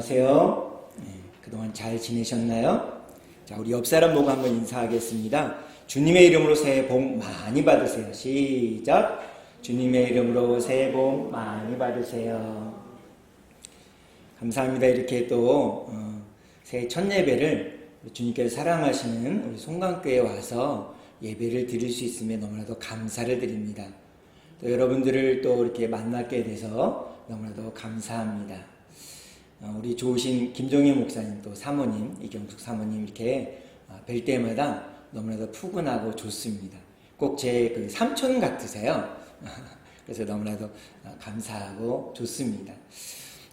안녕하세요. 그동안 잘 지내셨나요? 자, 우리 옆 사람 보고 한번 인사하겠습니다. 주님의 이름으로 새해 복 많이 받으세요. 시작. 주님의 이름으로 새해 복 많이 받으세요. 감사합니다. 이렇게 또 새해 첫 예배를 주님께서 사랑하시는 우리 송강교회에 와서 예배를 드릴 수 있음에 너무나도 감사를 드립니다. 또 여러분들을 또 이렇게 만나게 돼서 너무나도 감사합니다. 우리 좋으신 김종희 목사님, 또 사모님, 이경숙 사모님 이렇게 뵐 때마다 너무나도 푸근하고 좋습니다. 꼭 제 그 삼촌 같으세요. 그래서 너무나도 감사하고 좋습니다.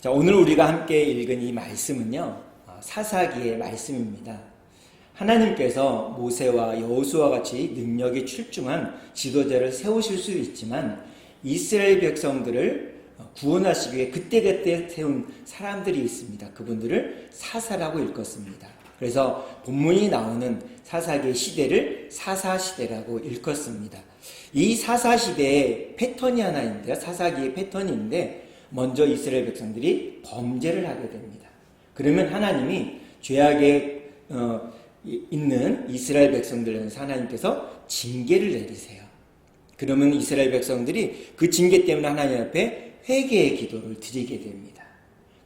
자, 오늘 우리가 함께 읽은 이 말씀은요, 사사기의 말씀입니다. 하나님께서 모세와 여호수아와 같이 능력이 출중한 지도자를 세우실 수 있지만 이스라엘 백성들을 구원하시기 위해 그때그때 세운 사람들이 있습니다. 그분들을 사사라고 일컫습니다. 그래서 본문이 나오는 사사기의 시대를 사사시대라고 일컫습니다. 이 사사시대의 패턴이 하나 있는데요. 사사기의 패턴인데 먼저 이스라엘 백성들이 범죄를 하게 됩니다. 그러면 하나님이 죄악에 있는 이스라엘 백성들에서 하나님께서 징계를 내리세요. 그러면 이스라엘 백성들이 그 징계 때문에 하나님 앞에 회개의 기도를 드리게 됩니다.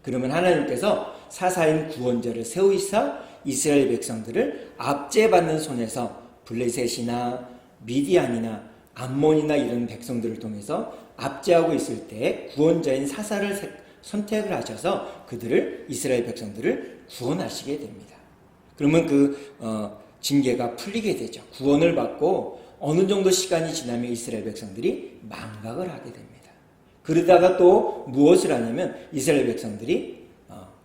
그러면 하나님께서 사사인 구원자를 세우시사 이스라엘 백성들을 압제받는 손에서 블레셋이나 미디안이나 암몬이나 이런 백성들을 통해서 압제하고 있을 때 구원자인 사사를 선택을 하셔서 그들을 이스라엘 백성들을 구원하시게 됩니다. 그러면 그 징계가 풀리게 되죠. 구원을 받고 어느 정도 시간이 지나면 이스라엘 백성들이 망각을 하게 됩니다. 그러다가 또 무엇을 하냐면 이스라엘 백성들이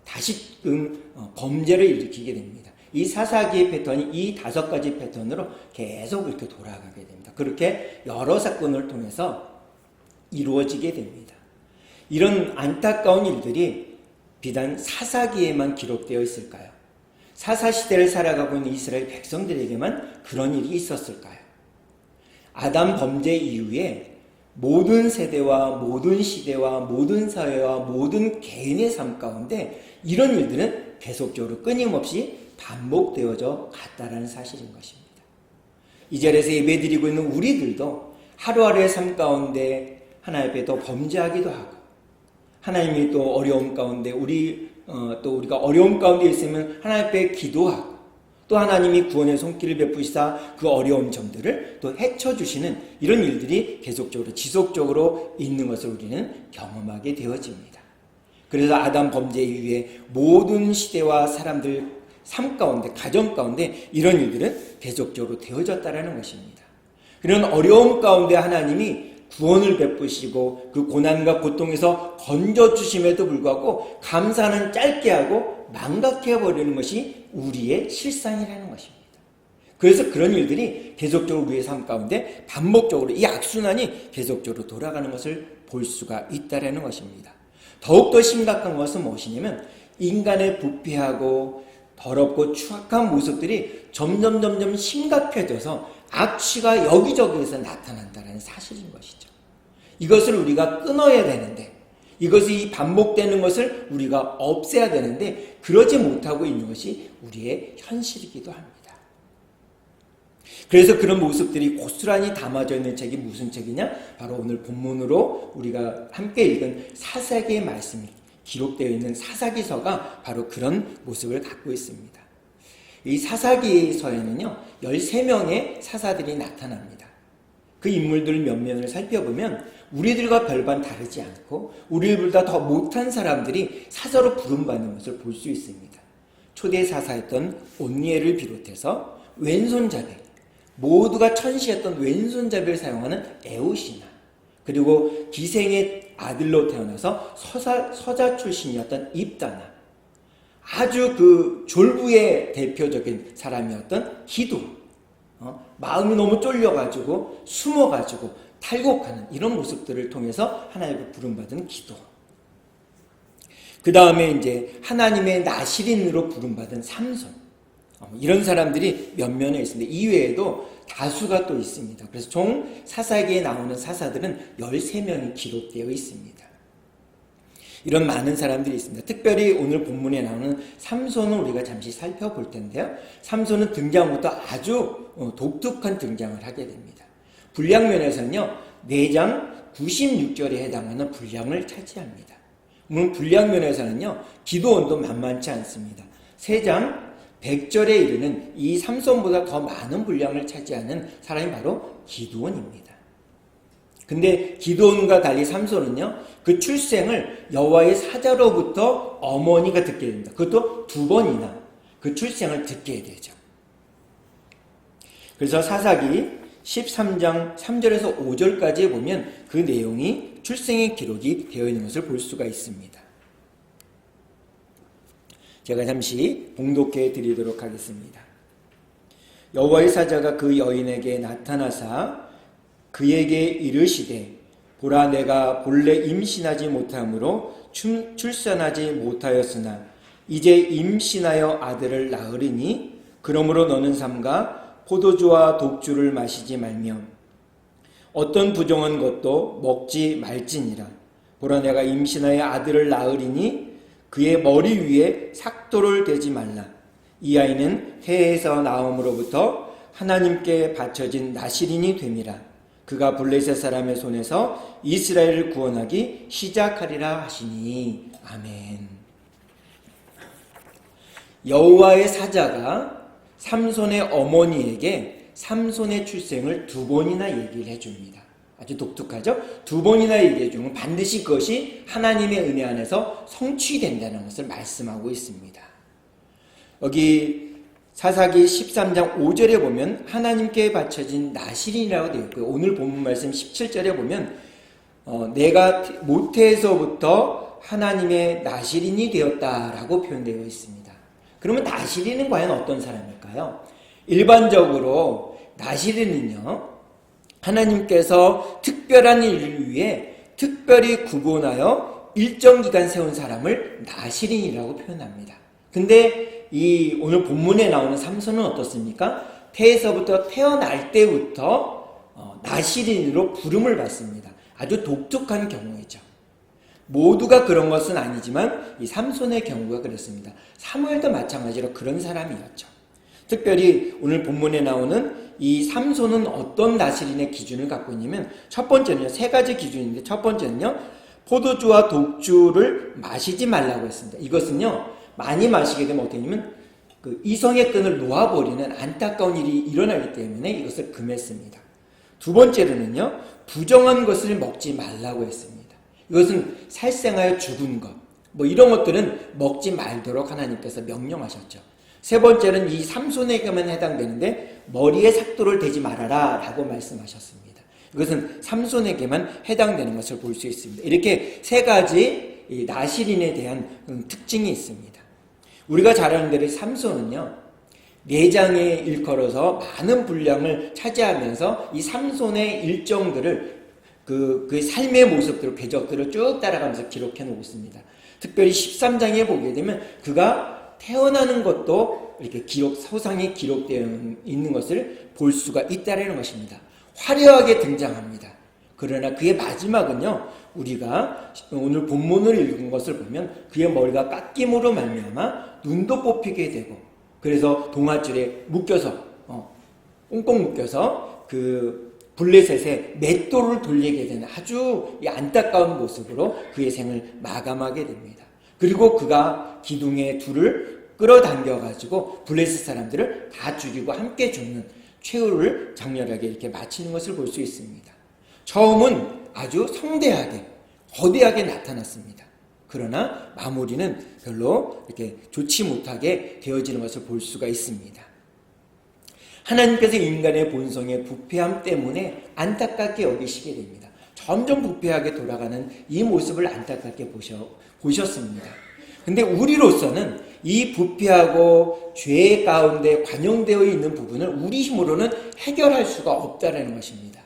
다시금 범죄를 일으키게 됩니다. 이 사사기의 패턴이 이 5가지 패턴으로 계속 이렇게 돌아가게 됩니다. 그렇게 여러 사건을 통해서 이루어지게 됩니다. 이런 안타까운 일들이 비단 사사기에만 기록되어 있을까요? 사사시대를 살아가고 있는 이스라엘 백성들에게만 그런 일이 있었을까요? 아담 범죄 이후에 모든 세대와 모든 시대와 모든 사회와 모든 개인의 삶 가운데 이런 일들은 계속적으로 끊임없이 반복되어져 갔다라는 사실인 것입니다. 이 자리에서 예배드리고 있는 우리들도 하루하루의 삶 가운데 하나님 앞에 더 범죄하기도 하고 하나님이 또 어려움 가운데 또 우리가 어려움 가운데 있으면 하나님 앞에 기도하고 또 하나님이 구원의 손길을 베푸시사 그 어려운 점들을 또 헤쳐주시는 이런 일들이 계속적으로 지속적으로 있는 것을 우리는 경험하게 되어집니다. 그래서 아담 범죄 이후에 모든 시대와 사람들 삶 가운데 가정 가운데 이런 일들은 계속적으로 되어졌다라는 것입니다. 그런 어려움 가운데 하나님이 구원을 베푸시고 그 고난과 고통에서 건져주심에도 불구하고 감사는 짧게 하고 망각해버리는 것이 우리의 실상이라는 것입니다. 그래서 그런 일들이 계속적으로 우리의 삶 가운데 반복적으로 이 악순환이 계속적으로 돌아가는 것을 볼 수가 있다는 것입니다. 더욱더 심각한 것은 무엇이냐면 인간의 부패하고 더럽고 추악한 모습들이 점점 심각해져서 악취가 여기저기에서 나타난다는 사실인 것이죠. 이것을 우리가 끊어야 되는데 이것이 반복되는 것을 우리가 없애야 되는데 그러지 못하고 있는 것이 우리의 현실이기도 합니다. 그래서 그런 모습들이 고스란히 담아져 있는 책이 무슨 책이냐? 바로 오늘 본문으로 우리가 함께 읽은 사사기의 말씀이 기록되어 있는 사사기서가 바로 그런 모습을 갖고 있습니다. 이 사사기서에는요 13명의 사사들이 나타납니다. 그 인물들 몇 면을 살펴보면 우리들과 별반 다르지 않고 우리들보다 더 못한 사람들이 사사로 부름받는 것을 볼 수 있습니다. 초대 사사였던 온니엘을 비롯해서 왼손잡이, 모두가 천시였던 왼손잡이를 사용하는 에우시나, 그리고 기생의 아들로 태어나서 서자 출신이었던 입다나, 아주 그 졸부의 대표적인 사람이었던 기도, 마음이 너무 쫄려가지고 숨어가지고 탈곡하는 이런 모습들을 통해서 하나님을 부름받은 기도. 그 다음에 이제 하나님의 나실인으로 부름받은 삼손. 이런 사람들이 몇 면에 있습니다. 이외에도 다수가 또 있습니다. 그래서 총 사사기에 나오는 사사들은 13명이 기록되어 있습니다. 이런 많은 사람들이 있습니다. 특별히 오늘 본문에 나오는 삼손을 우리가 잠시 살펴볼 텐데요. 삼손은 등장부터 아주 독특한 등장을 하게 됩니다. 분량 면에서는요, 4장 96절에 해당하는 분량을 차지합니다. 물론 분량 면에서는요, 기도원도 만만치 않습니다. 3장 100절에 이르는 이 삼손보다 더 많은 분량을 차지하는 사람이 바로 기드온입니다. 근데 기드온과 달리 삼손은요, 그 출생을 여호와의 사자로부터 어머니가 듣게 됩니다. 그것도 2번이나 그 출생을 듣게 되죠. 그래서 사사기 13장 3절에서 5절까지 보면 그 내용이 출생의 기록이 되어 있는 것을 볼 수가 있습니다. 제가 잠시 봉독해 드리도록 하겠습니다. 여호와의 사자가 그 여인에게 나타나사 그에게 이르시되 보라 내가 본래 임신하지 못함으로 출산하지 못하였으나 이제 임신하여 아들을 낳으리니 그러므로 너는 삼가 포도주와 독주를 마시지 말며 어떤 부정한 것도 먹지 말지니라. 보라 내가 임신하여 아들을 낳으리니 그의 머리 위에 삭도를 대지 말라. 이 아이는 태에서 나옴으로부터 하나님께 바쳐진 나실인이 됨이라. 그가 블레셋 사람의 손에서 이스라엘을 구원하기 시작하리라 하시니. 아멘. 여호와의 사자가 삼손의 어머니에게 삼손의 출생을 2번이나 얘기를 해줍니다. 아주 독특하죠? 2번이나 얘기해 주면 반드시 그것이 하나님의 은혜 안에서 성취된다는 것을 말씀하고 있습니다. 여기 사사기 13장 5절에 보면 하나님께 바쳐진 나실인이라고 되어 있고요. 오늘 본문 말씀 17절에 보면 내가 모태에서부터 하나님의 나실인이 되었다라고 표현되어 있습니다. 그러면 나실인은 과연 어떤 사람일까요? 일반적으로 나실인은요, 하나님께서 특별한 일을 위해 특별히 구분하여 일정 기간 세운 사람을 나실인이라고 표현합니다. 근데 이 오늘 본문에 나오는 삼손은 어떻습니까? 태에서부터 태어날 때부터 나실인으로 부름을 받습니다. 아주 독특한 경우이죠. 모두가 그런 것은 아니지만 이 삼손의 경우가 그렇습니다. 사무엘도 마찬가지로 그런 사람이었죠. 특별히 오늘 본문에 나오는 이 삼손은 어떤 나실인의 기준을 갖고 있냐면 첫 번째는요, 3가지 기준인데 첫 번째는요, 포도주와 독주를 마시지 말라고 했습니다. 이것은요, 많이 마시게 되면 어떻게 되냐면 그 이성의 끈을 놓아버리는 안타까운 일이 일어나기 때문에 이것을 금했습니다. 2번째로는요, 부정한 것을 먹지 말라고 했습니다. 이것은 살생하여 죽은 것, 이런 것들은 먹지 말도록 하나님께서 명령하셨죠. 3번째는 이 삼손에게만 해당되는데 머리에 삭도를 대지 말아라 라고 말씀하셨습니다. 이것은 삼손에게만 해당되는 것을 볼 수 있습니다. 이렇게 3가지 나실인에 대한 특징이 있습니다. 우리가 잘 아는 대로 삼손은요, 4장에 일컬어서 많은 분량을 차지하면서 이 삼손의 일정들을 그 삶의 모습들을, 궤적들을 쭉 따라가면서 기록해 놓고 있습니다. 특별히 13장에 보게 되면 그가 태어나는 것도 이렇게 서상에 기록되어 있는 것을 볼 수가 있다는 것입니다. 화려하게 등장합니다. 그러나 그의 마지막은요, 우리가 오늘 본문을 읽은 것을 보면 그의 머리가 깎임으로 말미암아 눈도 뽑히게 되고, 그래서 동아줄에 묶여서 꽁꽁 묶여서 그 블레셋의 맷돌을 돌리게 되는 아주 안타까운 모습으로 그의 생을 마감하게 됩니다. 그리고 그가 기둥에 둘을 끌어당겨가지고 블레셋 사람들을 다 죽이고 함께 죽는 최후를 장렬하게 이렇게 마치는 것을 볼 수 있습니다. 처음은 아주 성대하게, 거대하게 나타났습니다. 그러나 마무리는 별로 이렇게 좋지 못하게 되어지는 것을 볼 수가 있습니다. 하나님께서 인간의 본성의 부패함 때문에 안타깝게 여기시게 됩니다. 점점 부패하게 돌아가는 이 모습을 안타깝게 보셨습니다. 근데 우리로서는 이 부패하고 죄 가운데 관용되어 있는 부분을 우리 힘으로는 해결할 수가 없다는 것입니다.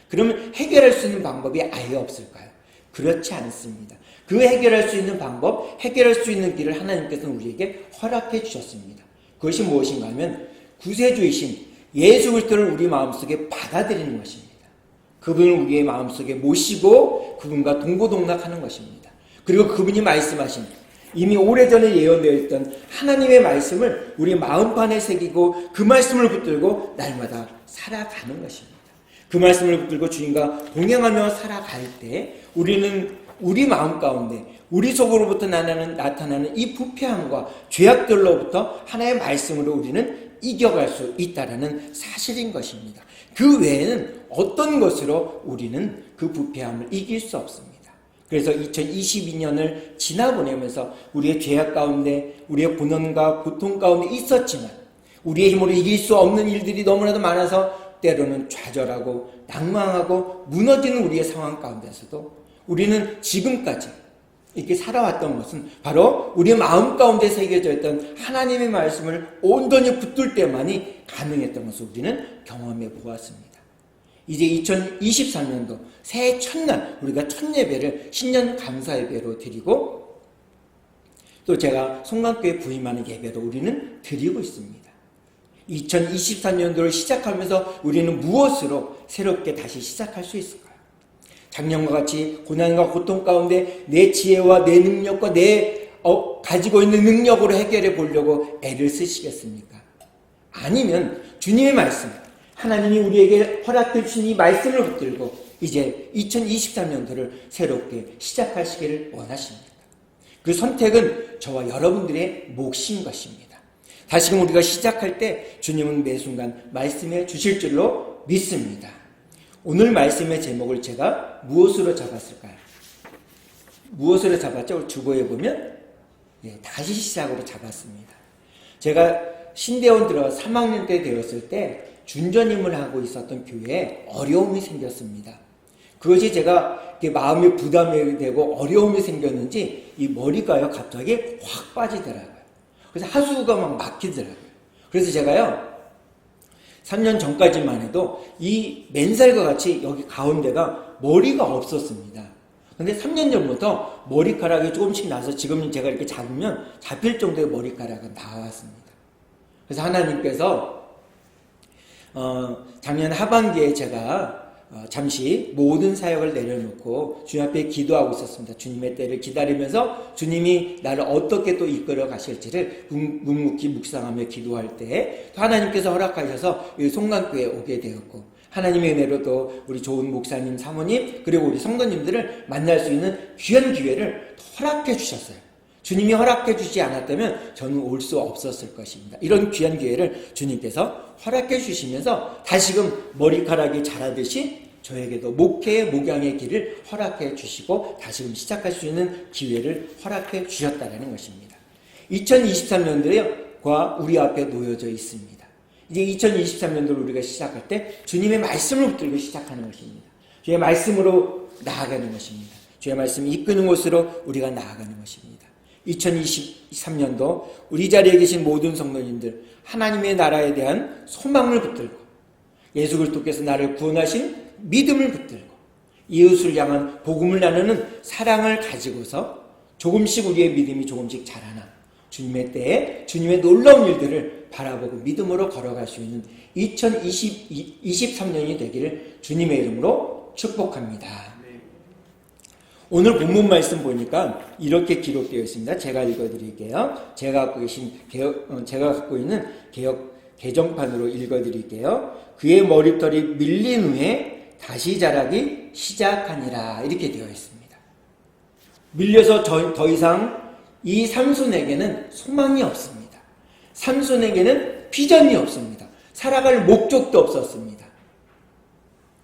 그러면 해결할 수 있는 방법이 아예 없을까요? 그렇지 않습니다. 그 해결할 수 있는 방법, 해결할 수 있는 길을 하나님께서는 우리에게 허락해 주셨습니다. 그것이 무엇인가 하면 구세주이신 예수 그리스도를 우리 마음속에 받아들이는 것입니다. 그분을 우리의 마음속에 모시고 그분과 동고동락하는 것입니다. 그리고 그분이 말씀하신 이미 오래전에 예언되어 있던 하나님의 말씀을 우리 마음판에 새기고 그 말씀을 붙들고 날마다 살아가는 것입니다. 그 말씀을 붙들고 주님과 동행하며 살아갈 때 우리는 우리 마음 가운데 우리 속으로부터 나타나는 이 부패함과 죄악들로부터 하나의 말씀으로 우리는 이겨갈 수 있다는 사실인 것입니다. 그 외에는 어떤 것으로 우리는 그 부패함을 이길 수 없습니다. 그래서 2022년을 지나보내면서 우리의 죄악 가운데 우리의 고난과 고통 가운데 있었지만 우리의 힘으로 이길 수 없는 일들이 너무나도 많아서 때로는 좌절하고 낭망하고 무너지는 우리의 상황 가운데서도 우리는 지금까지 이렇게 살아왔던 것은 바로 우리의 마음 가운데 새겨져 있던 하나님의 말씀을 온전히 붙들 때만이 가능했던 것을 우리는 경험해 보았습니다. 이제 2023년도 새해 첫날 우리가 첫 예배를 신년 감사 예배로 드리고 또 제가 송강교회 부임하는 예배로 우리는 드리고 있습니다. 2023년도를 시작하면서 우리는 무엇으로 새롭게 다시 시작할 수 있을까요? 작년과 같이 고난과 고통 가운데 내 지혜와 내 능력과 내 가지고 있는 능력으로 해결해 보려고 애를 쓰시겠습니까? 아니면 주님의 말씀, 하나님이 우리에게 허락해 주신 이 말씀을 붙들고 이제 2023년도를 새롭게 시작하시기를 원하십니다. 그 선택은 저와 여러분들의 몫인 것입니다. 다시금 우리가 시작할 때 주님은 매 순간 말씀해 주실 줄로 믿습니다. 오늘 말씀의 제목을 제가 무엇으로 잡았을까요? 무엇으로 잡았죠? 주보에 보면 다시 시작으로 잡았습니다. 제가 신대원 들어 3학년 때 되었을 때 준전임을 하고 있었던 교회에 어려움이 생겼습니다. 그것이 제가 마음에 부담이 되고 어려움이 생겼는지 이 머리가요 갑자기 확 빠지더라고요. 그래서 하수구가 막 막히더라고요. 그래서 제가요 3년 전까지만 해도 이 맨살과 같이 여기 가운데가 머리가 없었습니다. 근데 3년 전부터 머리카락이 조금씩 나서 지금 제가 이렇게 잡으면 잡힐 정도의 머리카락은 나왔습니다. 그래서 하나님께서 작년 하반기에 제가 잠시 모든 사역을 내려놓고 주님 앞에 기도하고 있었습니다. 주님의 때를 기다리면서 주님이 나를 어떻게 또 이끌어 가실지를 묵묵히 묵상하며 기도할 때 하나님께서 허락하셔서 송강교회에 오게 되었고 하나님의 은혜로 또 우리 좋은 목사님, 사모님 그리고 우리 성도님들을 만날 수 있는 귀한 기회를 허락해 주셨어요. 주님이 허락해 주지 않았다면 저는 올 수 없었을 것입니다. 이런 귀한 기회를 주님께서 허락해 주시면서 다시금 머리카락이 자라듯이 저에게도 목회의 목양의 길을 허락해 주시고 다시금 시작할 수 있는 기회를 허락해 주셨다는 것입니다. 2023년도가 우리 앞에 놓여져 있습니다. 이제 2023년도를 우리가 시작할 때 주님의 말씀을 붙들고 시작하는 것입니다. 주의 말씀으로 나아가는 것입니다. 주의 말씀이 이끄는 곳으로 우리가 나아가는 것입니다. 2023년도 우리 자리에 계신 모든 성도님들 하나님의 나라에 대한 소망을 붙들고 예수 그리스도께서 나를 구원하신 믿음을 붙들고 이웃을 향한 복음을 나누는 사랑을 가지고서 조금씩 우리의 믿음이 조금씩 자라나 주님의 때에 주님의 놀라운 일들을 바라보고 믿음으로 걸어갈 수 있는 2023년이 되기를 주님의 이름으로 축복합니다. 오늘 본문 말씀 보니까 이렇게 기록되어 있습니다. 제가 읽어드릴게요. 제가 갖고 있는 개정판으로 읽어드릴게요. 그의 머리털이 밀린 후에 다시 자라기 시작하니라 이렇게 되어 있습니다. 밀려서 더 이상 이 삼손에게는 소망이 없습니다. 삼손에게는 비전이 없습니다. 살아갈 목적도 없었습니다.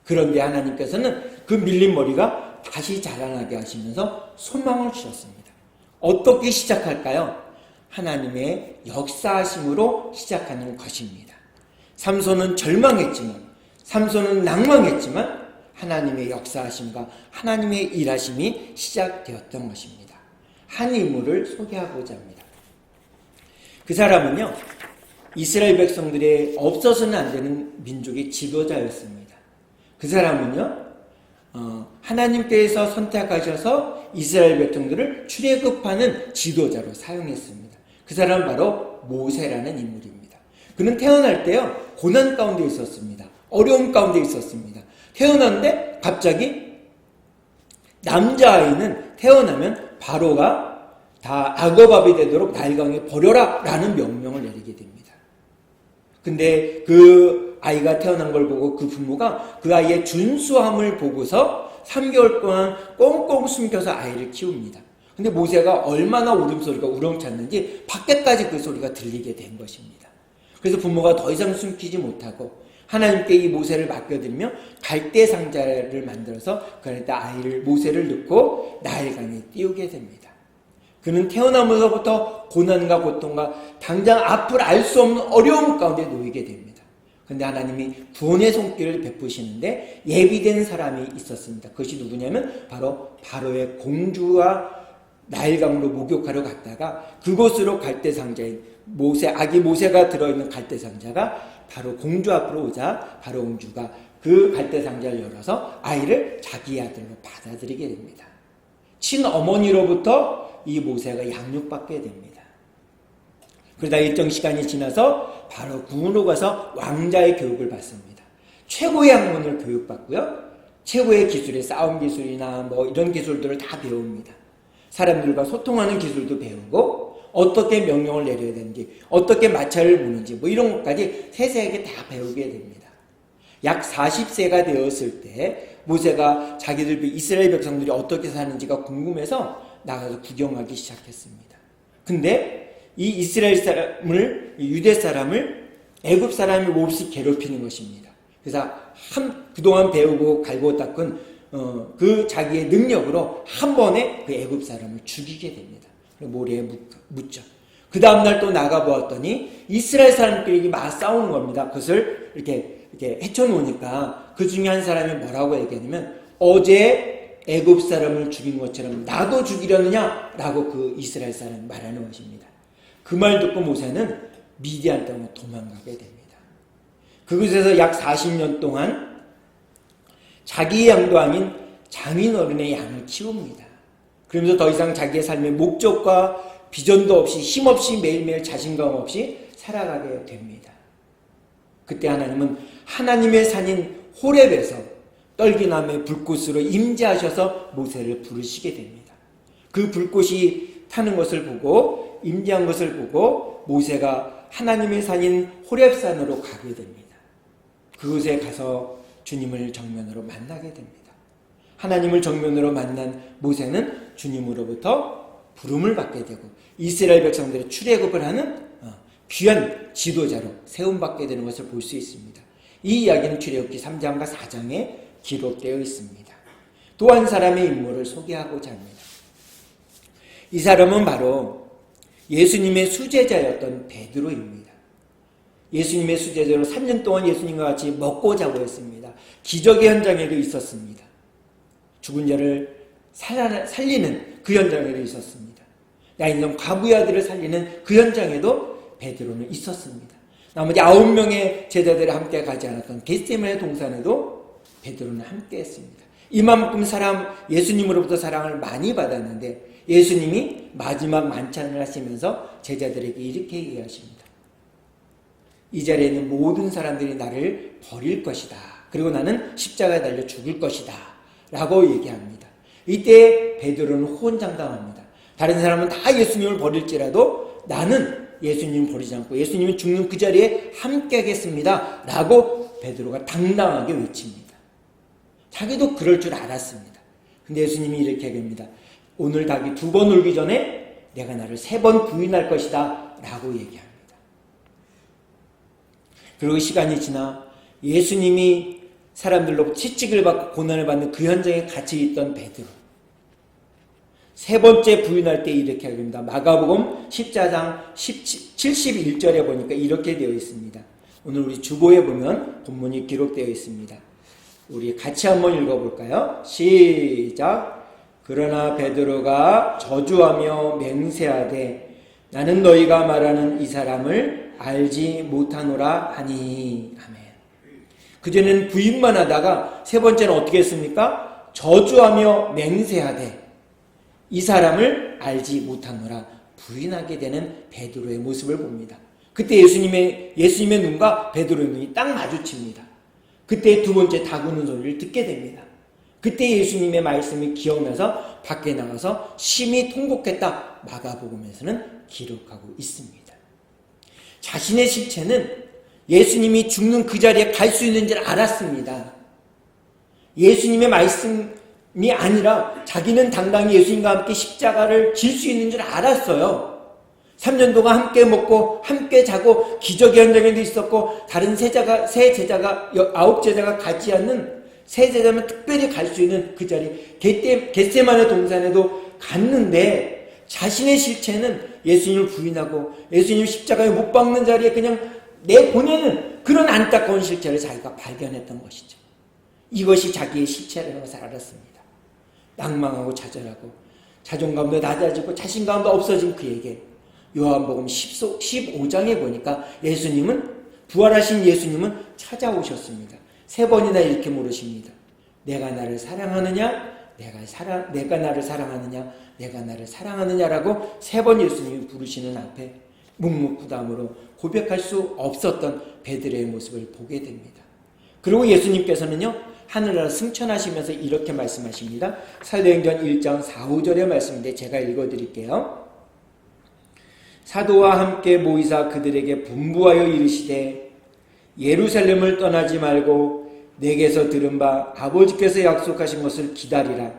그런데 하나님께서는 그 밀린 머리가 다시 자라나게 하시면서 소망을 주셨습니다. 어떻게 시작할까요? 하나님의 역사하심으로 시작하는 것입니다. 삼손은 절망했지만 삼손은 낭망했지만 하나님의 역사하심과 하나님의 일하심이 시작되었던 것입니다. 한 인물을 소개하고자 합니다. 그 사람은요 이스라엘 백성들의 없어서는 안 되는 민족의 지도자였습니다. 그 사람은요 하나님께서 선택하셔서 이스라엘 백성들을 출애굽하는 지도자로 사용했습니다. 그 사람은 바로 모세라는 인물입니다. 그는 태어날 때요 고난 가운데 있었습니다. 어려움 가운데 있었습니다. 태어났는데 갑자기 남자아이는 태어나면 바로가 다 악어밥이 되도록 나일강에 버려라 라는 명령을 내리게 됩니다. 근데 그 아이가 태어난 걸 보고 그 부모가 그 아이의 준수함을 보고서 3개월 동안 꽁꽁 숨겨서 아이를 키웁니다. 근데 모세가 얼마나 울음소리가 우렁찼는지 밖에까지 그 소리가 들리게 된 것입니다. 그래서 부모가 더 이상 숨기지 못하고 하나님께 이 모세를 맡겨드리며 갈대 상자를 만들어서 그 안에다 아이를 모세를 넣고 나일강에 띄우게 됩니다. 그는 태어나면서부터 고난과 고통과 당장 앞을 알 수 없는 어려움 가운데 놓이게 됩니다. 그런데 하나님이 구원의 손길을 베푸시는데 예비된 사람이 있었습니다. 그것이 누구냐면 바로 바로의 공주와 나일강으로 목욕하러 갔다가 그곳으로 갈대상자인 아기 모세가 들어있는 갈대상자가 바로 공주 앞으로 오자 바로 공주가 그 갈대상자를 열어서 아이를 자기 아들로 받아들이게 됩니다. 친어머니로부터 이 모세가 양육받게 됩니다. 그러다 일정 시간이 지나서 바로 궁으로 가서 왕자의 교육을 받습니다. 최고의 학문을 교육받고요. 최고의 기술의 싸움 기술이나 뭐 이런 기술들을 다 배웁니다. 사람들과 소통하는 기술도 배우고 어떻게 명령을 내려야 되는지 어떻게 마차를 무는지 뭐 이런 것까지 세세하게 다 배우게 됩니다. 약 40세가 되었을 때 모세가 자기들 이스라엘 백성들이 어떻게 사는지가 궁금해서 나가서 구경하기 시작했습니다. 근데 이 이스라엘 사람을 유대 사람을 애굽 사람이 몹시 괴롭히는 것입니다. 그래서 그동안 배우고 갈고 닦은 그 자기의 능력으로 한 번에 그 애굽 사람을 죽이게 됩니다. 모래에 묻죠. 그 다음날 또 나가보았더니 이스라엘 사람끼리 막 싸우는 겁니다. 그것을 이렇게 헤쳐놓으니까 그 중에 한 사람이 뭐라고 얘기하냐면 어제 애굽 사람을 죽인 것처럼 나도 죽이려느냐? 라고 그 이스라엘 사람이 말하는 것입니다. 그 말 듣고 모세는 미디안 땅으로 도망가게 됩니다. 그곳에서 약 40년 동안 자기의 양도 아닌 장인어른의 양을 키웁니다. 그러면서 더 이상 자기의 삶의 목적과 비전도 없이 힘없이 매일매일 자신감 없이 살아가게 됩니다. 그때 하나님은 하나님의 산인 호렙에서 떨기나무의 불꽃으로 임재하셔서 모세를 부르시게 됩니다. 그 불꽃이 타는 것을 보고 임재한 것을 보고 모세가 하나님의 산인 호렙산으로 가게 됩니다. 그곳에 가서 주님을 정면으로 만나게 됩니다. 하나님을 정면으로 만난 모세는 주님으로부터 부름을 받게 되고 이스라엘 백성들의 출애굽을 하는 귀한 지도자로 세움받게 되는 것을 볼 수 있습니다. 이 이야기는 출애굽기 3장과 4장에 기록되어 있습니다. 또 한 사람의 인물을 소개하고자 합니다. 이 사람은 바로 예수님의 수제자였던 베드로입니다. 예수님의 수제자로 3년 동안 예수님과 같이 먹고 자고 했습니다. 기적의 현장에도 있었습니다. 죽은 자를 살리는 그 현장에도 있었습니다. 나인성 과부의 아들을 살리는 그 현장에도 베드로는 있었습니다. 나머지 9명의 제자들이 함께 가지 않았던 겟세마네 동산에도 베드로는 함께 했습니다. 이만큼 예수님으로부터 사랑을 많이 받았는데 예수님이 마지막 만찬을 하시면서 제자들에게 이렇게 얘기하십니다. 이 자리에 있는 모든 사람들이 나를 버릴 것이다. 그리고 나는 십자가에 달려 죽을 것이다. 라고 얘기합니다. 이때 베드로는 호언장담합니다. 다른 사람은 다 예수님을 버릴지라도 나는 예수님을 버리지 않고 예수님이 죽는 그 자리에 함께 하겠습니다. 라고 베드로가 당당하게 외칩니다. 자기도 그럴 줄 알았습니다. 근데 예수님이 이렇게 얘기합니다. 오늘 닭이 2번 울기 전에 내가 나를 3번 부인할 것이다. 라고 얘기합니다. 그리고 시간이 지나 예수님이 사람들로 채찍을 받고 고난을 받는 그 현장에 같이 있던 베드로. 3번째 부인할 때 이렇게 합니다. 마가복음 14장 71절에 보니까 이렇게 되어 있습니다. 오늘 우리 주보에 보면 본문이 기록되어 있습니다. 우리 같이 한번 읽어볼까요? 시작. 그러나 베드로가 저주하며 맹세하되 나는 너희가 말하는 이 사람을 알지 못하노라 하니. 아멘. 그전에는 부인만 하다가 3번째는 어떻게 했습니까? 저주하며 맹세하되 이 사람을 알지 못하노라 부인하게 되는 베드로의 모습을 봅니다. 그때 예수님의 눈과 베드로의 눈이 딱 마주칩니다. 그때 2번째 닭 우는 소리를 듣게 됩니다. 그때 예수님의 말씀이 기억나서 밖에 나가서 심히 통곡했다. 마가복음에서는 기록하고 있습니다. 자신의 실체는 예수님이 죽는 그 자리에 갈 수 있는 줄 알았습니다. 예수님의 말씀이 아니라 자기는 당당히 예수님과 함께 십자가를 질 수 있는 줄 알았어요. 3년 동안 함께 먹고 함께 자고 기적의 현장에도 있었고 다른 세 제자가 9제자가 가지 않는 세 제자만 특별히 갈 수 있는 그 자리 겟세마네 동산에도 갔는데 자신의 실체는 예수님을 부인하고 예수님 십자가에 못 박는 자리에 그냥 내보내는 그런 안타까운 실체를 자기가 발견했던 것이죠. 이것이 자기의 실체라는 것을 알았습니다. 낭망하고 좌절하고 자존감도 낮아지고 자신감도 없어진 그에게 요한복음 15장에 보니까 부활하신 예수님은 찾아오셨습니다. 3번이나 이렇게 물으십니다. 내가 나를 사랑하느냐? 내가 나를 사랑하느냐? 내가 나를 사랑하느냐라고 3번 예수님이 부르시는 앞에 묵묵부담으로 고백할 수 없었던 베드로의 모습을 보게 됩니다. 그리고 예수님께서는요, 하늘나라 승천하시면서 이렇게 말씀하십니다. 사도행전 1장 4, 5절의 말씀인데 제가 읽어드릴게요. 사도와 함께 모이사 그들에게 분부하여 이르시되 예루살렘을 떠나지 말고 내게서 들은 바 아버지께서 약속하신 것을 기다리라.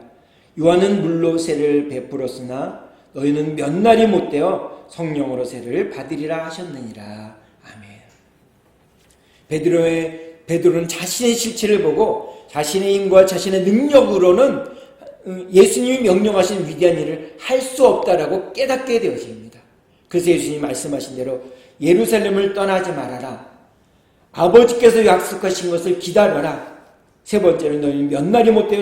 요한은 물로 세를 베풀었으나 너희는 몇 날이 못되어 성령으로 세를 받으리라 하셨느니라. 아멘. 베드로는 자신의 실체를 보고 자신의 힘과 자신의 능력으로는 예수님이 명령하신 위대한 일을 할 수 없다라고 깨닫게 되어집니다. 그래서 예수님이 말씀하신 대로 예루살렘을 떠나지 말아라. 아버지께서 약속하신 것을 기다려라. 3번째는 너희는 몇 날이 못되어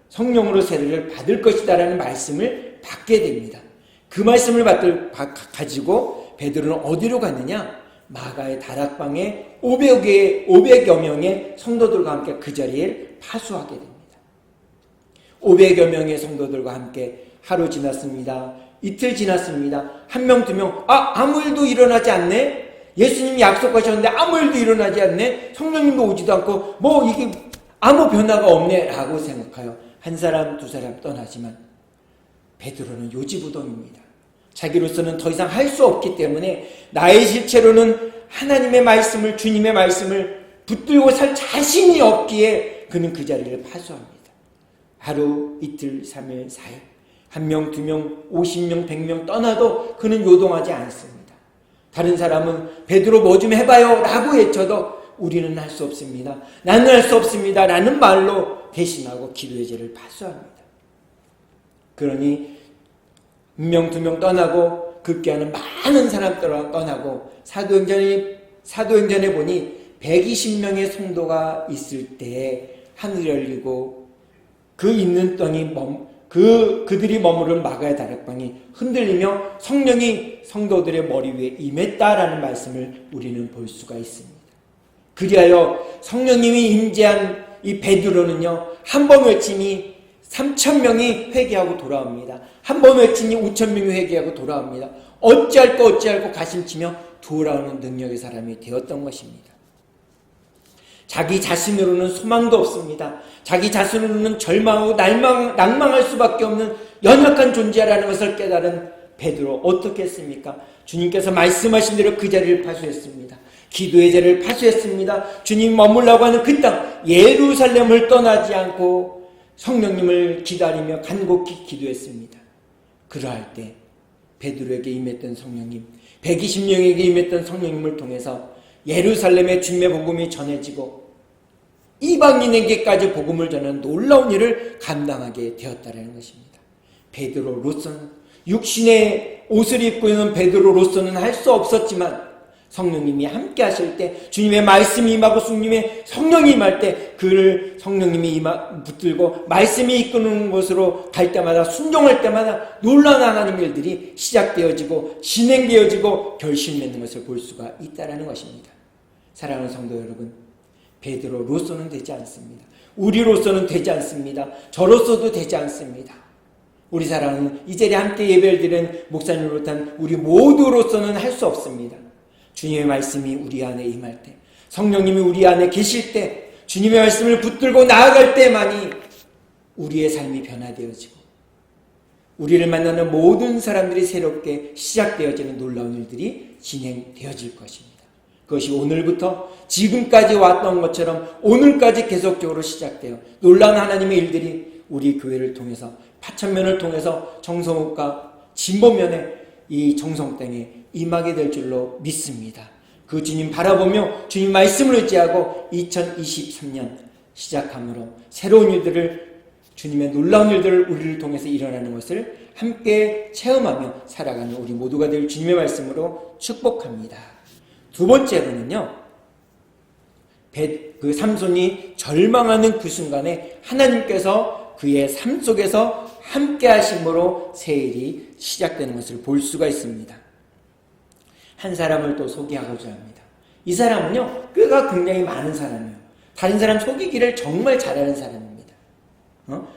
성령으로 세례를 받을 것이다 라는 말씀을 받게 됩니다. 그 말씀을 가지고 베드로는 어디로 갔느냐? 마가의 다락방에 500여 명의 성도들과 함께 그 자리에 파수하게 됩니다. 500여 명의 성도들과 함께 하루 지났습니다. 이틀 지났습니다. 1명, 2명, 아무 일도 일어나지 않네? 예수님이 약속하셨는데 아무 일도 일어나지 않네? 성령님도 오지도 않고 이게 아무 변화가 없네? 라고 생각하여 한 사람, 두 사람 떠나지만 베드로는 요지부동입니다. 자기로서는 더 이상 할 수 없기 때문에 나의 실체로는 하나님의 말씀을, 주님의 말씀을 붙들고 살 자신이 없기에 그는 그 자리를 파수합니다. 하루, 이틀, 3일, 4일 1명, 2명, 50명, 100명 떠나도 그는 요동하지 않습니다. 다른 사람은 베드로 뭐 좀 해봐요 라고 외쳐도 우리는 할 수 없습니다. 나는 할 수 없습니다 라는 말로 대신하고 기도의 제를 파수합니다. 그러니 1명, 2명 떠나고 급기야는 많은 사람들 떠나고 사도행전에 보니 120명의 성도가 있을 때 하늘이 열리고 그 있는 땅이 그들이 머무른 마가의 다락방이 흔들리며 성령이 성도들의 머리 위에 임했다라는 말씀을 우리는 볼 수가 있습니다. 그리하여 성령님이 임재한 이 베드로는요, 한 번 외치니 3,000명이 회개하고 돌아옵니다. 한 번 외치니 5,000명이 회개하고 돌아옵니다. 어찌할까 가심치며 돌아오는 능력의 사람이 되었던 것입니다. 자기 자신으로는 소망도 없습니다. 자기 자신으로는 절망하고 낭망할 수밖에 없는 연약한 존재라는 것을 깨달은 베드로 어떻게 했습니까? 주님께서 말씀하신 대로 그 자리를 파수했습니다. 기도의 자리를 파수했습니다. 주님 머물라고 하는 그 땅 예루살렘을 떠나지 않고 성령님을 기다리며 간곡히 기도했습니다. 그러할 때 베드로에게 임했던 성령님, 120명에게 임했던 성령님을 통해서 예루살렘의 주님의 복음이 전해지고 이방인에게까지 복음을 전하는 놀라운 일을 감당하게 되었다는 것입니다. 베드로로서는, 육신의 옷을 입고 있는 베드로로서는 할 수 없었지만 성령님이 함께 하실 때, 주님의 말씀이 임하고 성령이 임할 때 그를 성령님이 붙들고 말씀이 이끄는 곳으로 갈 때마다, 순종할 때마다 놀라운 하나님의 일들이 시작되어지고 진행되어지고 결실맺는 것을 볼 수가 있다는 것입니다. 사랑하는 성도 여러분, 베드로로서는 되지 않습니다. 우리로서는 되지 않습니다. 저로서도 되지 않습니다. 우리 사랑하는 이 자리에 함께 예배를 드리는 목사님을 비롯한 우리 모두로서는 할 수 없습니다. 주님의 말씀이 우리 안에 임할 때, 성령님이 우리 안에 계실 때, 주님의 말씀을 붙들고 나아갈 때만이 우리의 삶이 변화되어지고 우리를 만나는 모든 사람들이 새롭게 시작되어지는 놀라운 일들이 진행되어질 것입니다. 그것이 오늘부터 지금까지 왔던 것처럼 오늘까지 계속적으로 시작되어 놀라운 하나님의 일들이 우리 교회를 통해서 파천면을 통해서 정성읍과 진보면에 이 정성땅에 임하게 될 줄로 믿습니다. 그 주님 바라보며 주님 말씀을 의지하고 2023년 시작함으로 새로운 일들을 주님의 놀라운 일들을 우리를 통해서 일어나는 것을 함께 체험하며 살아가는 우리 모두가 될 주님의 말씀으로 축복합니다. 두 번째로는요, 그 삼손이 절망하는 그 순간에 하나님께서 그의 삶 속에서 함께 하심으로 새 일이 시작되는 것을 볼 수가 있습니다. 한 사람을 또 소개하고자 합니다. 이 사람은요, 꾀가 굉장히 많은 사람이에요. 다른 사람 속이기를 정말 잘하는 사람입니다.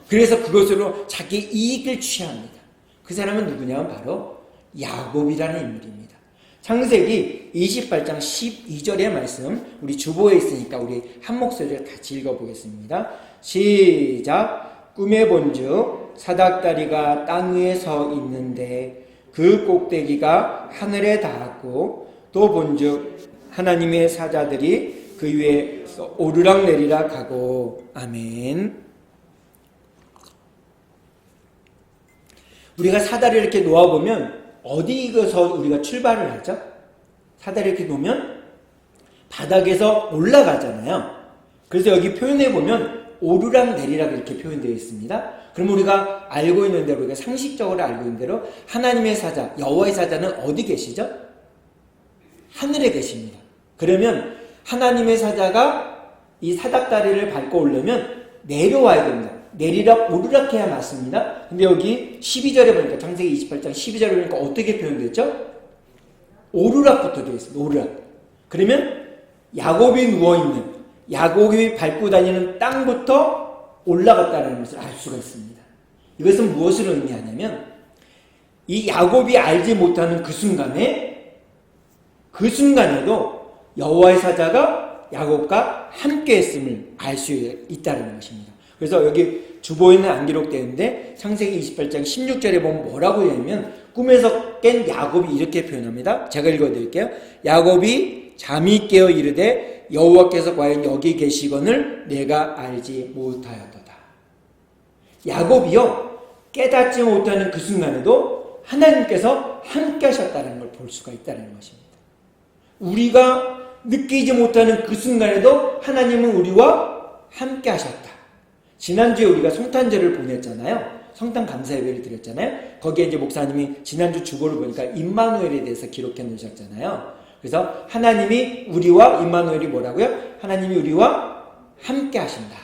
그래서 그것으로 자기 이익을 취합니다. 그 사람은 누구냐면 바로 야곱이라는 인물입니다. 창세기 28장 12절의 말씀, 우리 주보에 있으니까 우리 한 목소리를 같이 읽어보겠습니다. 시작. 꿈에 본즉 사닥다리가 땅 위에 서 있는데 그 꼭대기가 하늘에 닿았고 또 본즉 하나님의 사자들이 그 위에 오르락 내리락 하고. 아멘. 우리가 사다리를 이렇게 놓아보면 어디에서 우리가 출발을 하죠? 사다리를 이렇게 놓으면 바닥에서 올라가잖아요. 그래서 여기 표현해 보면 오르락 내리락 이렇게 표현되어 있습니다. 그럼 우리가 알고 있는 대로, 우리가 상식적으로 알고 있는 대로 하나님의 사자, 여호와의 사자는 어디 계시죠? 하늘에 계십니다. 그러면 하나님의 사자가 이 사닥다리를 밟고 오려면 내려와야 됩니다. 내리락 오르락 해야 맞습니다. 근데 여기 12절에 보니까, 창세기 28장 12절에 보니까 어떻게 표현됐죠? 오르락부터 되어 있습니다. 오르락. 그러면 야곱이 누워있는, 야곱이 밟고 다니는 땅부터 올라갔다는 것을 알 수가 있습니다. 이것은 무엇을 의미하냐면 이 야곱이 알지 못하는 그 순간에도 여호와의 사자가 야곱과 함께 했음을 알 수 있다는 것입니다. 그래서 여기 주보에는 안 기록되는데 창세기 28장 16절에 보면 뭐라고 하냐면 꿈에서 깬 야곱이 이렇게 표현합니다. 제가 읽어드릴게요. 야곱이 잠이 깨어 이르되 여호와께서 과연 여기 계시거늘 내가 알지 못하였도다. 야곱이요, 깨닫지 못하는 그 순간에도 하나님께서 함께 하셨다는 걸 볼 수가 있다는 것입니다. 우리가 느끼지 못하는 그 순간에도 하나님은 우리와 함께 하셨다. 지난주에 우리가 성탄절을 보냈잖아요. 성탄 감사 예배를 드렸잖아요. 거기에 이제 목사님이 지난주 주보를 보니까 임마누엘에 대해서 기록해 놓으셨잖아요. 그래서 하나님이 우리와, 임마누엘이 뭐라고요? 하나님이 우리와 함께 하신다.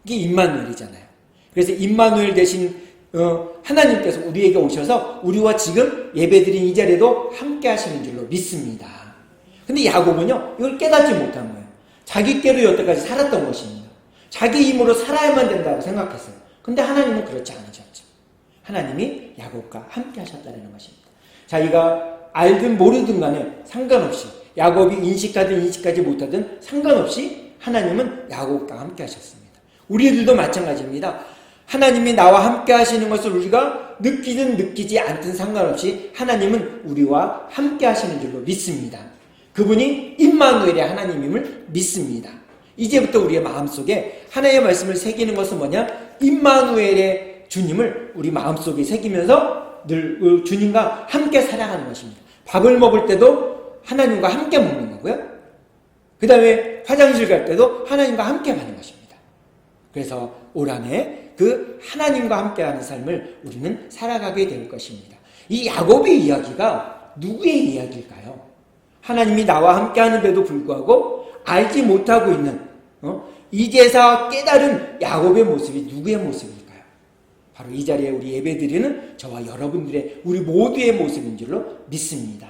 이게 임마누엘이잖아요. 그래서 임마누엘 대신 하나님께서 우리에게 오셔서 우리와 지금 예배드린 이 자리에도 함께 하시는 줄로 믿습니다. 근데 야곱은요, 이걸 깨닫지 못한 거예요. 자기 깨로 여태까지 살았던 것입니다. 자기 힘으로 살아야만 된다고 생각했어요. 근데 하나님은 그렇지 않으셨죠. 하나님이 야곱과 함께 하셨다는 것입니다. 자기가 알든 모르든 간에 상관없이, 야곱이 인식하든 인식하지 못하든 상관없이 하나님은 야곱과 함께 하셨습니다. 우리들도 마찬가지입니다. 하나님이 나와 함께 하시는 것을 우리가 느끼든 느끼지 않든 상관없이 하나님은 우리와 함께 하시는 줄로 믿습니다. 그분이 임마누엘의 하나님임을 믿습니다. 이제부터 우리의 마음속에 하나님의 말씀을 새기는 것은 뭐냐? 임마누엘의 주님을 우리 마음속에 새기면서 늘 주님과 함께 살아가는 것입니다. 밥을 먹을 때도 하나님과 함께 먹는 거고요. 그 다음에 화장실 갈 때도 하나님과 함께 가는 것입니다. 그래서 올 한해 그 하나님과 함께하는 삶을 우리는 살아가게 될 것입니다. 이 야곱의 이야기가 누구의 이야기일까요? 하나님이 나와 함께하는데도 불구하고 알지 못하고 있는 이제서 깨달은 야곱의 모습이 누구의 모습일까요? 바로 이 자리에 우리 예배드리는 저와 여러분들의, 우리 모두의 모습인 줄로 믿습니다.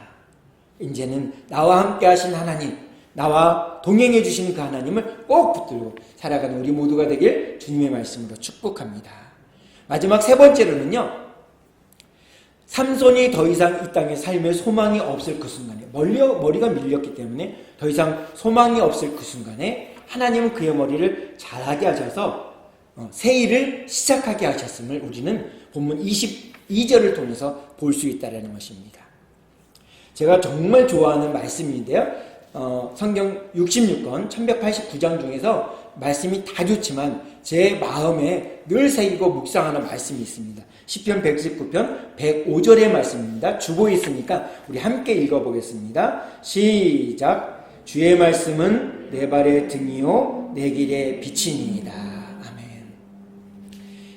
이제는 나와 함께 하신 하나님, 나와 동행해 주시는 그 하나님을 꼭 붙들고 살아가는 우리 모두가 되길 주님의 말씀으로 축복합니다. 마지막 세 번째로는요, 삼손이 더 이상 이 땅에 삶의 소망이 없을 그 순간에, 머리가 밀렸기 때문에 더 이상 소망이 없을 그 순간에 하나님은 그의 머리를 자라게 하셔서 새 일을 시작하게 하셨음을 우리는 본문 22절을 통해서 볼 수 있다는 것입니다. 제가 정말 좋아하는 말씀인데요. 성경 66권 1189장 중에서 말씀이 다 좋지만 제 마음에 늘 새기고 묵상하는 말씀이 있습니다. 시편 119편 105절의 말씀입니다. 주보에 있으니까 우리 함께 읽어보겠습니다. 시작. 주의 말씀은 내 발의 등이요 내 길의 빛이니이다. 아멘.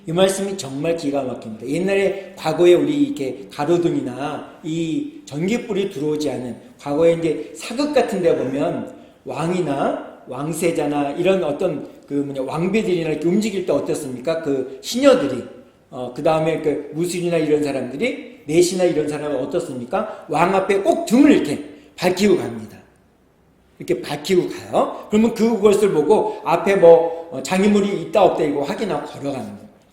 이 말씀이 정말 기가 막힙니다. 옛날에 과거에 우리 이렇게 가로등이나 이 전기불이 들어오지 않은 과거에 이제 사극 같은 데 보면 왕이나 왕세자나 이런 어떤 왕비들이나 이렇게 움직일 때 어떻습니까? 그 시녀들이 그 다음에 그 무술이나 이런 사람들이 내시나 이런 사람은 어떻습니까? 왕 앞에 꼭 등을 이렇게 밝히고 갑니다. 이렇게 밝히고 가요. 그러면 그것을 보고 앞에 장애물이 있다 없다 이거 확인하고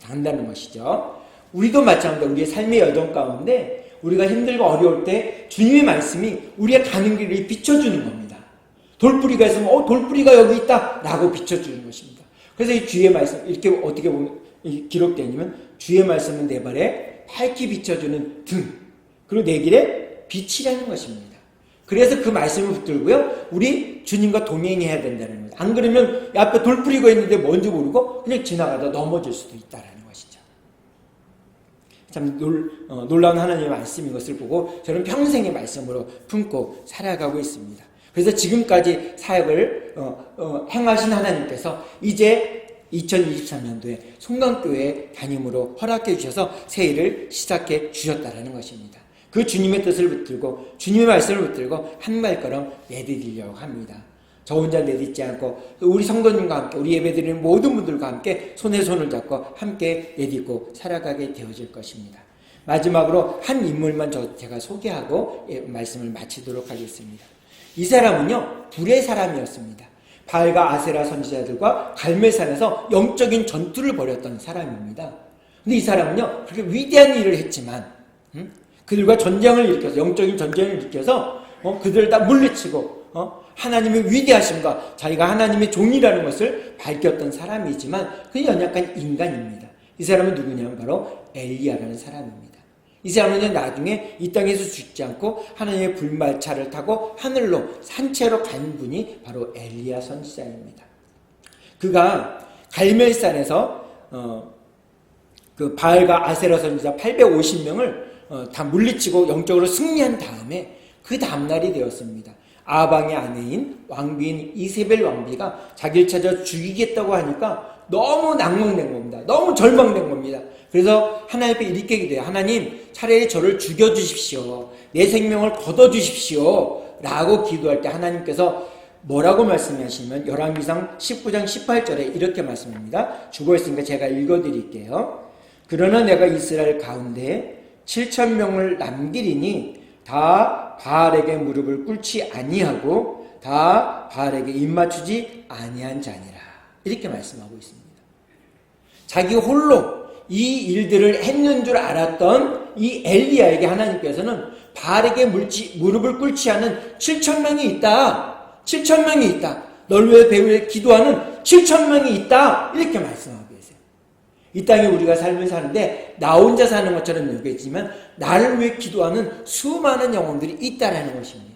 간다는 것이죠. 우리도 마찬가지로 우리의 삶의 여정 가운데 우리가 힘들고 어려울 때 주님의 말씀이 우리의 가는 길을 비춰주는 겁니다. 돌뿌리가 있으면 돌뿌리가 여기 있다 라고 비춰주는 것입니다. 그래서 이 주의 말씀 이렇게 어떻게 보면 기록되냐면 주의 말씀은 내 발에 밝게 비춰주는 등 그리고 내 길에 빛이라는 것입니다. 그래서 그 말씀을 붙들고요 우리 주님과 동행해야 된다는 거예요. 안 그러면 앞에 돌뿌리가 있는데 뭔지 모르고 그냥 지나가다 넘어질 수도 있다는 것이죠. 참 놀라운 하나님의 말씀인 것을 보고 저는 평생의 말씀으로 품고 살아가고 있습니다. 그래서 지금까지 사역을 행하신 하나님께서 이제 2023년도에 송강교회 담임으로 허락해 주셔서 새 일을 시작해 주셨다는 것입니다. 그 주님의 뜻을 붙들고 주님의 말씀을 붙들고 한 발걸음 내디디려고 합니다. 저 혼자 내딛지 않고 우리 성도님과 함께 우리 예배드리는 모든 분들과 함께 손에 손을 잡고 함께 내딛고 살아가게 되어질 것입니다. 마지막으로 한 인물만 제가 소개하고 말씀을 마치도록 하겠습니다. 이 사람은요 불의 사람이었습니다. 바알과 아세라 선지자들과 갈멜산에서 영적인 전투를 벌였던 사람입니다. 근데 이 사람은요 그렇게 위대한 일을 했지만 그들과 전쟁을 일으켜서 영적인 전쟁을 일으켜서 그들을 다 물리치고 하나님의 위대하심과 자기가 하나님의 종이라는 것을 밝혔던 사람이지만 그 연약한 인간입니다. 이 사람은 누구냐면 바로 엘리야라는 사람입니다. 이 사람은 나중에 이 땅에서 죽지 않고 하나님의 불말차를 타고 하늘로 산채로 간 분이 바로 엘리야 선지자입니다. 그가 갈멜산에서 그 바알과 아세라 선지자 850명을 다 물리치고 영적으로 승리한 다음에 그 다음날이 되었습니다. 아방의 아내인 왕비인 이세벨 왕비가 자기를 찾아 죽이겠다고 하니까 너무 낭망된 겁니다. 너무 절망된 겁니다. 그래서 하나님 앞에 이렇게 기도해요. 하나님 차라리 저를 죽여주십시오. 내 생명을 걷어주십시오. 라고 기도할 때 하나님께서 뭐라고 말씀하시면 열왕기상 19장 18절에 이렇게 말씀합니다. 죽어있으니까 제가 읽어드릴게요. 그러나 내가 이스라엘 가운데 7,000명을 남기리니 다 바알에게 무릎을 꿇지 아니하고 다 바알에게 입맞추지 아니한 자니라. 이렇게 말씀하고 있습니다. 자기 홀로 이 일들을 했는 줄 알았던 이 엘리야에게 하나님께서는 바알에게 무릎을 꿇지 않은 7,000명이 있다. 7,000명이 있다. 널 위해 배우에 기도하는 7,000명이 있다. 이렇게 말씀하고 계세요. 이 땅에 우리가 삶을 사는데 나 혼자 사는 것처럼 여기지만 나를 위해 기도하는 수많은 영혼들이 있다라는 것입니다.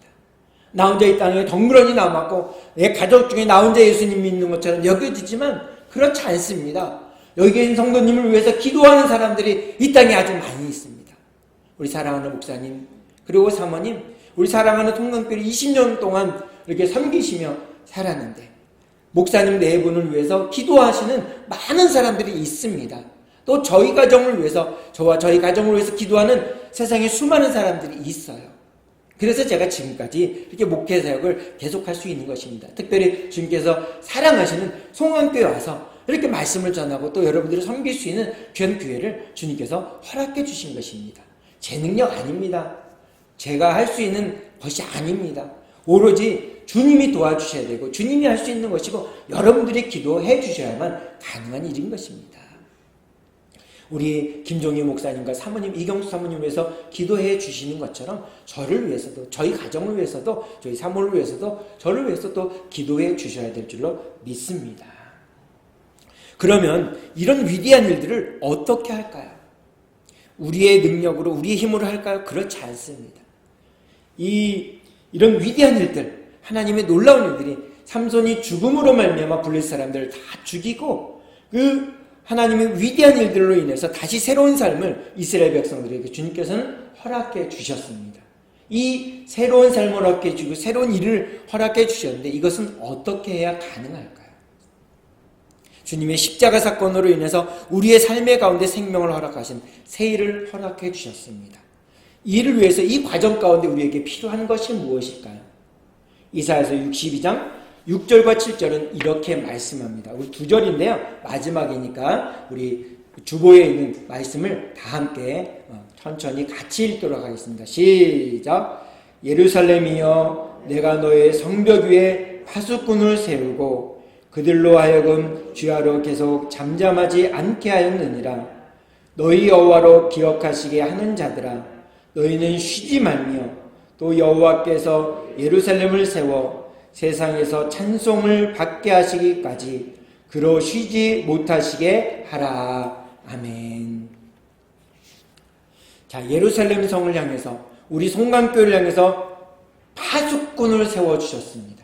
나 혼자 이 땅에 덩그러니 남았고 내 가족 중에 나 혼자 예수님 믿는 것처럼 여겨지지만 그렇지 않습니다. 여기 있는 성도님을 위해서 기도하는 사람들이 이 땅에 아주 많이 있습니다. 우리 사랑하는 목사님 그리고 사모님 우리 사랑하는 통강교회 20년 동안 이렇게 섬기시며 살았는데 목사님 네 분을 위해서 기도하시는 많은 사람들이 있습니다. 또 저희 가정을 위해서 저와 저희 가정을 위해서 기도하는 세상에 수많은 사람들이 있어요. 그래서 제가 지금까지 이렇게 목회 사역을 계속할 수 있는 것입니다. 특별히 주님께서 사랑하시는 송원교회 와서 이렇게 말씀을 전하고 또 여러분들을 섬길 수 있는 귀한 기회를 주님께서 허락해 주신 것입니다. 제 능력 아닙니다. 제가 할 수 있는 것이 아닙니다. 오로지 주님이 도와주셔야 되고 주님이 할 수 있는 것이고 여러분들이 기도해 주셔야만 가능한 일인 것입니다. 우리 김종희 목사님과 사모님 이경수 사모님 위해서 기도해 주시는 것처럼 저를 위해서도 저희 가정을 위해서도 저희 사모를 위해서도 저를 위해서 또 기도해 주셔야 될 줄로 믿습니다. 그러면 이런 위대한 일들을 어떻게 할까요? 우리의 능력으로, 우리의 힘으로 할까요? 그렇지 않습니다. 이런 위대한 일들, 하나님의 놀라운 일들이 삼손이 죽음으로 말미암아 블레셋 사람들을 다 죽이고 그 하나님의 위대한 일들로 인해서 다시 새로운 삶을 이스라엘 백성들에게 주님께서는 허락해 주셨습니다. 이 새로운 삶을 허락해 주고 새로운 일을 허락해 주셨는데 이것은 어떻게 해야 가능할까요? 주님의 십자가 사건으로 인해서 우리의 삶의 가운데 생명을 허락하신 새 일을 허락해 주셨습니다. 이를 위해서 이 과정 가운데 우리에게 필요한 것이 무엇일까요? 이사야서 62장 6절과 7절은 이렇게 말씀합니다. 우리 2절인데요. 마지막이니까 우리 주보에 있는 말씀을 다 함께 천천히 같이 읽도록 하겠습니다. 시작. 예루살렘이여 내가 너의 성벽 위에 파수꾼을 세우고 그들로 하여금 주야로 계속 잠잠하지 않게 하였느니라. 너희 여호와로 기억하시게 하는 자들아 너희는 쉬지 말며 또 여호와께서 예루살렘을 세워 세상에서 찬송을 받게 하시기까지 그로 쉬지 못하시게 하라. 아멘. 자, 예루살렘 성을 향해서 우리 송강교회를 향해서 파수꾼을 세워주셨습니다.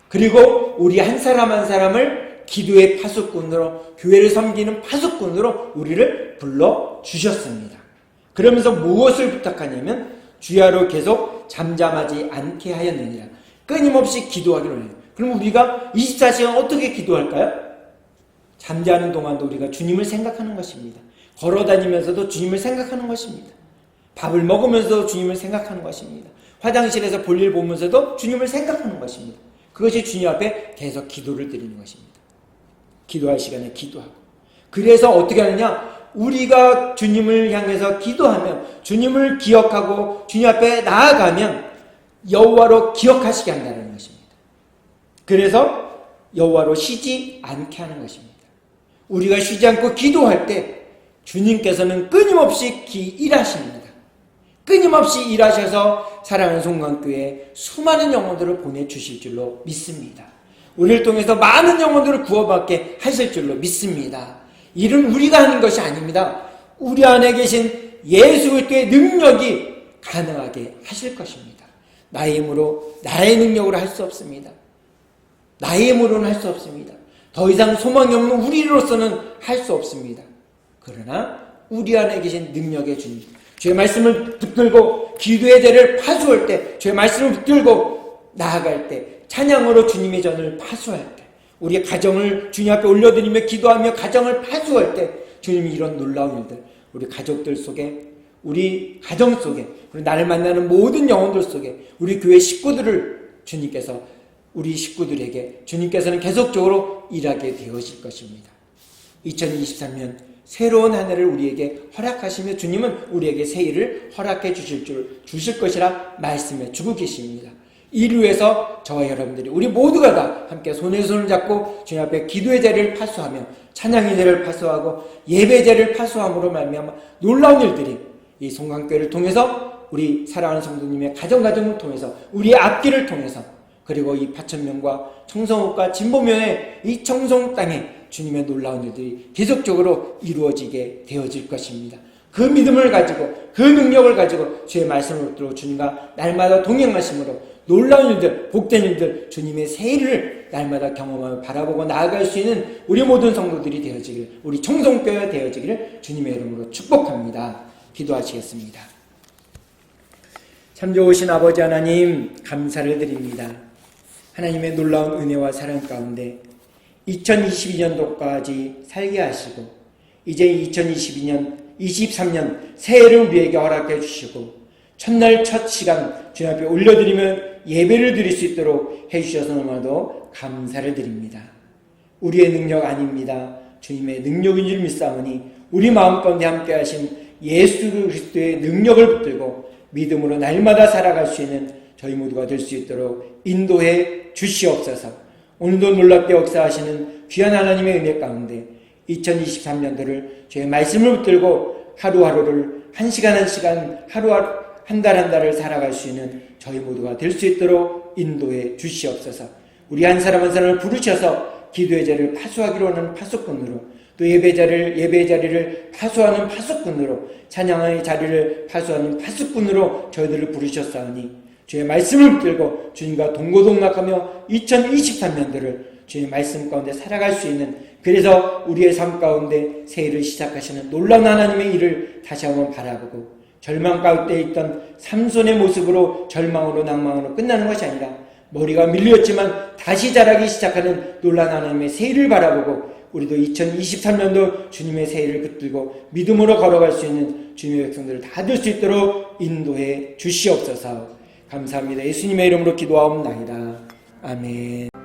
그리고 우리 한 사람 한 사람을 기도의 파수꾼으로, 교회를 섬기는 파수꾼으로 우리를 불러주셨습니다. 그러면서 무엇을 부탁하냐면 주야로 계속 잠잠하지 않게 하였느니라. 끊임없이 기도하기로 해요. 그럼 우리가 24시간 어떻게 기도할까요? 잠자는 동안도 우리가 주님을 생각하는 것입니다. 걸어다니면서도 주님을 생각하는 것입니다. 밥을 먹으면서도 주님을 생각하는 것입니다. 화장실에서 볼일 보면서도 주님을 생각하는 것입니다. 그것이 주님 앞에 계속 기도를 드리는 것입니다. 기도할 시간에 기도하고. 그래서 어떻게 하느냐? 우리가 주님을 향해서 기도하면, 주님을 기억하고 주님 앞에 나아가면 여호와로 기억하시게 한다는 것입니다. 그래서 여호와로 쉬지 않게 하는 것입니다. 우리가 쉬지 않고 기도할 때 주님께서는 끊임없이 일하십니다. 끊임없이 일하셔서 사랑하는 송강교회에 수많은 영혼들을 보내주실 줄로 믿습니다. 우리를 통해서 많은 영혼들을 구원받게 하실 줄로 믿습니다. 일은 우리가 하는 것이 아닙니다. 우리 안에 계신 예수 그리스도의 능력이 가능하게 하실 것입니다. 나의 힘으로, 나의 능력으로 할 수 없습니다. 나의 힘으로는 할 수 없습니다. 더 이상 소망이 없는 우리로서는 할 수 없습니다. 그러나 우리 안에 계신 능력의 주님, 주의 말씀을 붙들고 기도의 대를 파수할 때, 주의 말씀을 붙들고 나아갈 때, 찬양으로 주님의 전을 파수할 때, 우리의 가정을 주님 앞에 올려드리며 기도하며 가정을 파수할 때 주님이 이런 놀라운 일들, 우리 가족들 속에, 우리 가정 속에, 우리 나를 만나는 모든 영혼들 속에, 우리 교회 식구들을 주님께서, 우리 식구들에게 주님께서는 계속적으로 일하게 되어질 것입니다. 2023년 새로운 한 해를 우리에게 허락하시며 주님은 우리에게 새 일을 허락해 주실 것이라 말씀해 주고 계십니다. 이를 위해서 저와 여러분들이, 우리 모두가 다 함께 손에 손을 잡고 주님 앞에 기도의 자리를 파수하며 찬양의 자리를 파수하고 예배의 자리를 파수함으로 말미암아 놀라운 일들이 이 송강교회를 통해서, 우리 사랑하는 성도님의 가정을 통해서, 우리의 앞길을 통해서, 그리고 이 파천면과 청성읍과 진보면의 이 청송 땅에 주님의 놀라운 일들이 계속적으로 이루어지게 되어질 것입니다. 그 믿음을 가지고, 그 능력을 가지고 주의 말씀을 듣고 주님과 날마다 동행하심으로 놀라운 일들, 복된 일들, 주님의 새 일을 날마다 경험하며 바라보고 나아갈 수 있는 우리 모든 성도들이 되어지길, 우리 청송교회가 되어지기를 주님의 이름으로 축복합니다. 기도하시겠습니다. 참 좋으신 아버지 하나님, 감사를 드립니다. 하나님의 놀라운 은혜와 사랑 가운데 2022년도까지 살게 하시고 이제 2022년, 23년 새해를 우리에게 허락해 주시고 첫날 첫 시간 주님 앞에 올려드리면 예배를 드릴 수 있도록 해주셔서 너무나도 감사를 드립니다. 우리의 능력 아닙니다. 주님의 능력인 줄 믿사오니 우리 마음 가운데 함께 하신 예수 그리스도의 능력을 붙들고 믿음으로 날마다 살아갈 수 있는 저희 모두가 될 수 있도록 인도해 주시옵소서. 오늘도 놀랍게 역사하시는 귀한 하나님의 은혜 가운데 2023년도를 저의 말씀을 붙들고 하루하루를 한 시간 한 시간, 하루하루 한 달 한 달을 살아갈 수 있는 저희 모두가 될 수 있도록 인도해 주시옵소서. 우리 한 사람 한 사람을 부르셔서 기도의 자리를 파수하기로 하는 파수꾼으로, 또 예배 자리를 파수하는 파수꾼으로, 찬양의 자리를 파수하는 파수꾼으로 저희들을 부르셨사오니 주의 말씀을 붙들고 주님과 동고동락하며 2023년도를 주의 말씀 가운데 살아갈 수 있는, 그래서 우리의 삶 가운데 새해를 시작하시는 놀라운 하나님의 일을 다시 한번 바라보고, 절망 가운데 있던 삼손의 모습으로 절망으로 낭망으로 끝나는 것이 아니라 머리가 밀렸지만 다시 자라기 시작하는 놀라운 하나님의 새해를 바라보고, 우리도 2023년도 주님의 새해를 붙들고 믿음으로 걸어갈 수 있는 주님의 백성들을 다 될 수 있도록 인도해 주시옵소서. 감사합니다. 예수님의 이름으로 기도하옵나이다. 아멘.